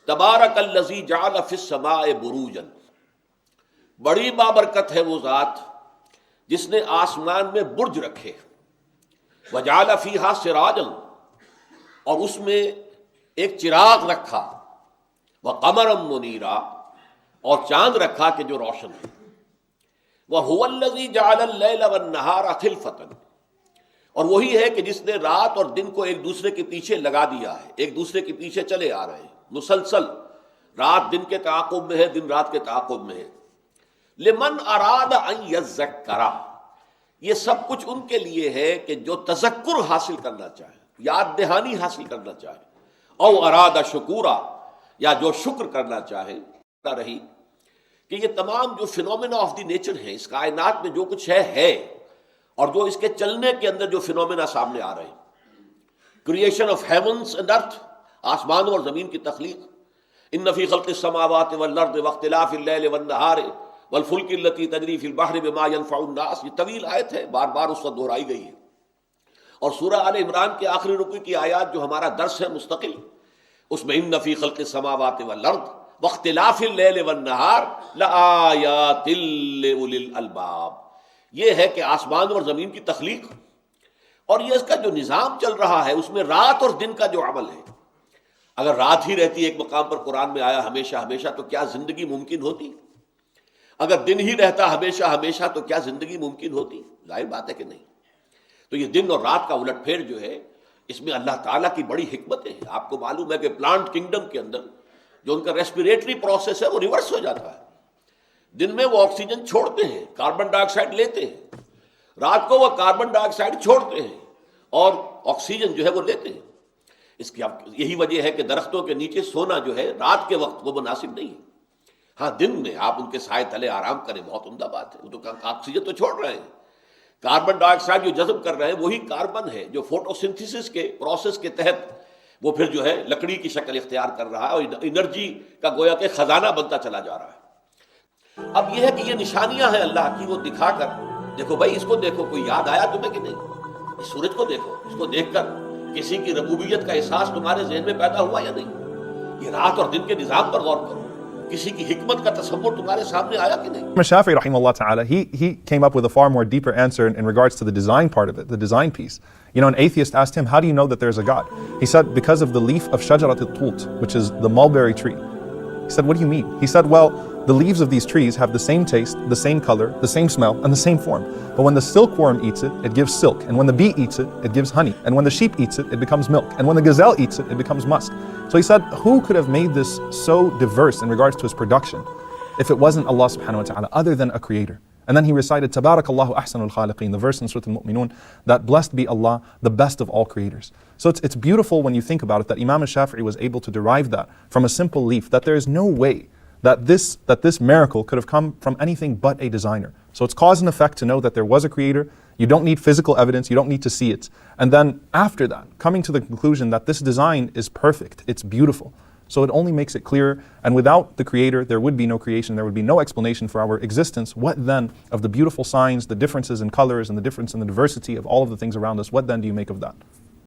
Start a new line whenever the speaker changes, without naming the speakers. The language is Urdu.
تبارک الذی جعل فی السماء بروجا، بڑی بابرکت ہے وہ ذات جس نے آسمان میں برج رکھے، وجعل فیہا سراجا، اور اس میں ایک چراغ رکھا، وقمرا منیرا، اور چاند رکھا کہ جو روشن ہے، وہو الذی جعل اللیل والنہار خلفۃ، اور وہی ہے کہ جس نے رات اور دن کو ایک دوسرے کے پیچھے لگا دیا ہے، ایک دوسرے کے پیچھے چلے آ رہے ہیں مسلسل، رات دن کے تعاقب میں ہے، دن رات کے تعاقب میں ہے۔ لمن اراد ان یذکر، یہ سب کچھ ان کے لیے ہے کہ جو تذکر حاصل کرنا چاہے، یاد دہانی حاصل کرنا چاہے، او اراد شکورا، یا جو شکر کرنا چاہے۔ رہی کہ یہ تمام جو فینومینا آف دی نیچر ہیں، اس کائنات میں جو کچھ ہے، اور جو اس کے چلنے کے اندر جو فینومینا سامنے آ رہے ہیں، کریشن آف ہیونز اینڈ ارتھ، آسمانوں اور زمین کی تخلیق، ان فی خلق السماوات والارض واختلاف اللیل والنہار والفلک التی تجری فی البحر بما ینفع الناس، یہ طویل آیت ہے، بار بار اس وقت دہرائی گئی ہے۔ اور سورہ آل عمران کے آخری رکوع کی آیات جو ہمارا درس ہے مستقل، اس میں ان فی خلق السماوات والارض واختلاف اللیل والنہار لآیات لأولی الالباب، یہ ہے کہ آسمان اور زمین کی تخلیق، اور یہ اس کا جو نظام چل رہا ہے اس میں رات اور دن کا جو عمل ہے۔ اگر رات ہی رہتی ایک مقام پر قرآن میں آیا ہمیشہ ہمیشہ، تو کیا زندگی ممکن ہوتی؟ اگر دن ہی رہتا ہمیشہ ہمیشہ تو کیا زندگی ممکن ہوتی؟ ظاہر بات ہے کہ نہیں۔ تو یہ دن اور رات کا الٹ پھیر جو ہے، اس میں اللہ تعالیٰ کی بڑی حکمتیں ہیں۔ آپ کو معلوم ہے کہ پلانٹ کنگڈم کے اندر جو ان کا ریسپیریٹری پروسیس ہے وہ ریورس ہو جاتا ہے۔ دن میں وہ آکسیجن چھوڑتے ہیں، کاربن ڈائی آکسائڈ لیتے ہیں، رات کو وہ کاربن ڈائی آکسائڈ چھوڑتے ہیں اور آکسیجن جو ہے وہ لیتے ہیں۔ اس کی یہی وجہ ہے کہ درختوں کے نیچے سونا جو ہے رات کے وقت وہ مناسب نہیں ہے۔ ہاں دن میں آپ ان کے سائے تلے آرام کریں، بہت عمدہ بات ہے، وہ تو آکسیجن تو چھوڑ رہے ہیں، کاربن ڈائی آکسائڈ جو جذب کر رہے ہیں وہی کاربن ہے جو فوٹو سنتھیسس کے پروسیس کے تحت وہ پھر جو ہے لکڑی کی شکل اختیار کر رہا ہے، اور انرجی کا گویا کہ خزانہ بنتا چلا جا رہا ہے۔ اب یہ ہے کہ یہ نشانیاں ہیں اللہ کی، وہ دکھا کر دیکھو بھائی، اس کو دیکھو، کوئی یاد آیا تمہیں کہ نہیں؟ اس سورج کو دیکھو، اس کو دیکھ کر کسی کی ربوبیت کا احساس تمہارے ذہن میں پیدا ہوا یا نہیں؟ یہ رات اور دن کے نظام پر غور کرو، کسی کی حکمت کا تصور تمہارے سامنے آیا کہ نہیں؟
Imam Shafi'i rahimahullah ta'ala, he came up with a far more deeper answer in regards to the design part of it, the design piece. You know, an atheist asked him, how do you know that there's a God? He said, because of the leaf of Shajarat al-Tult, which is the mulberry tree. He said, what do you mean? He said, well, the leaves of these trees have the same taste, the same color, the same smell, and the same form. But when the silkworm eats it, it gives silk. And when the bee eats it, it gives honey. And when the sheep eats it, it becomes milk. And when the gazelle eats it, it becomes musk. So he said, who could have made this so diverse in regards to his production if it wasn't Allah subhanahu wa ta'ala, other than a creator? And then he recited, Tabarakallahu ahsanul khaliqeen, the verse in Surah Al-Mu'minun, that blessed be Allah, the best of all creators. So it's beautiful when you think about it, that Imam Shafi'i was able to derive that from a simple leaf, that there is no way that this miracle could have come from anything but a designer. So it's cause and effect to know that there was a creator. You don't need physical evidence, you don't need to see it. And then after that, coming to the conclusion that this design is perfect, it's beautiful. So it only makes it clearer, and without the creator, there would be no creation, there would be no explanation for our existence. What then of the beautiful signs, the differences in colors, and the difference in the diversity of all of the things around us, what then do you make of that?